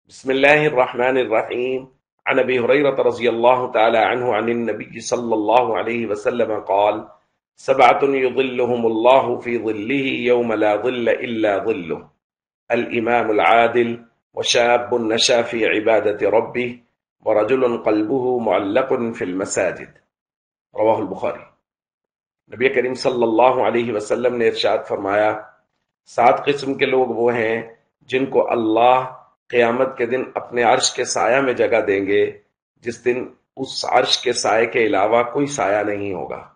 بسم الله الرحمن الرحيم. عن أبي هريرة رضي الله تعالى عنه عن النبي صلى الله عليه وسلم قال: سبعة يظلهم الله في ظله يوم لا ظل إلا ظله: الإمام العادل، وشاب نشأ في عبادة ربه، ورجل قلبه معلق في المساجد. رواہ البخاری۔ نبی کریم صلی اللہ علیہ وسلم نے ارشاد فرمایا، 7 قسم کے لوگ وہ ہیں جن کو اللہ قیامت کے دن اپنے عرش کے سایہ میں جگہ دیں گے، جس دن اس عرش کے سائے کے علاوہ کوئی سایہ نہیں ہوگا۔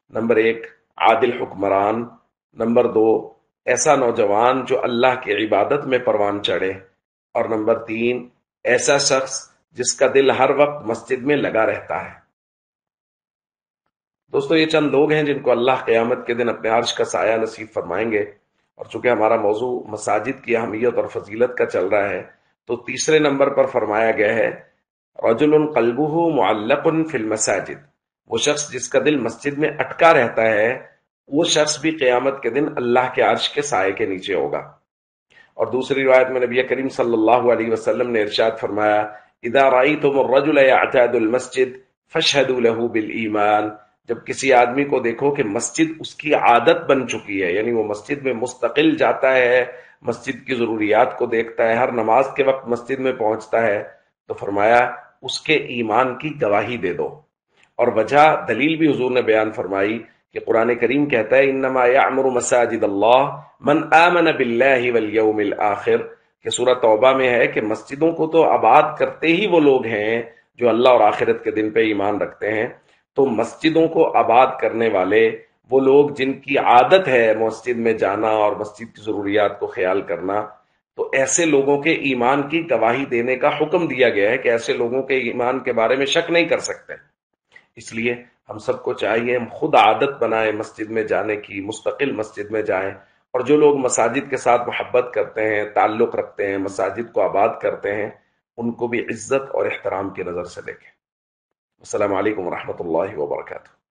نمبر 1، عادل حکمران۔ نمبر 2، ایسا نوجوان جو اللہ کی عبادت میں پروان چڑھے۔ اور نمبر 3، ایسا شخص جس کا دل ہر وقت مسجد میں لگا رہتا ہے۔ دوستو، یہ چند لوگ ہیں جن کو اللہ قیامت کے دن اپنے عرش کا سایہ نصیب فرمائیں گے۔ اور چونکہ ہمارا موضوع مساجد کی اہمیت اور فضیلت کا چل رہا ہے، تو تیسرے نمبر پر فرمایا گیا ہے رجل قلبہ معلق فی المساجد۔ وہ شخص جس کا دل مسجد میں اٹکا رہتا ہے، وہ شخص بھی قیامت کے دن اللہ کے عرش کے سائے کے نیچے ہوگا۔ اور دوسری روایت میں نبی کریم صلی اللہ علیہ وسلم نے ارشاد فرمایا، اذا رأیتم الرجل یعتاد المسجد فاشهدوا له بالایمان۔ جب کسی آدمی کو دیکھو کہ مسجد اس کی عادت بن چکی ہے، یعنی وہ مسجد میں مستقل جاتا ہے، مسجد کی ضروریات کو دیکھتا ہے، ہر نماز کے وقت مسجد میں پہنچتا ہے، تو فرمایا اس کے ایمان کی گواہی دے دو۔ اور وجہ دلیل بھی حضور نے بیان فرمائی کہ قرآن کریم کہتا ہے انما یعمر مساجد اللہ من آمن باللہ والیوم الآخر، کہ سورہ توبہ میں ہے کہ مسجدوں کو تو آباد کرتے ہی وہ لوگ ہیں جو اللہ اور آخرت کے دن پہ ایمان رکھتے ہیں۔ تو مسجدوں کو آباد کرنے والے وہ لوگ جن کی عادت ہے مسجد میں جانا اور مسجد کی ضروریات کو خیال کرنا، تو ایسے لوگوں کے ایمان کی گواہی دینے کا حکم دیا گیا ہے کہ ایسے لوگوں کے ایمان کے بارے میں شک نہیں کر سکتے۔ اس لیے ہم سب کو چاہیے ہم خود عادت بنائیں مسجد میں جانے کی، مستقل مسجد میں جائیں، اور جو لوگ مساجد کے ساتھ محبت کرتے ہیں، تعلق رکھتے ہیں، مساجد کو آباد کرتے ہیں، ان کو بھی عزت اور احترام کی نظر سے دیکھیں۔ السلام علیکم ورحمۃ اللہ وبرکاتہ۔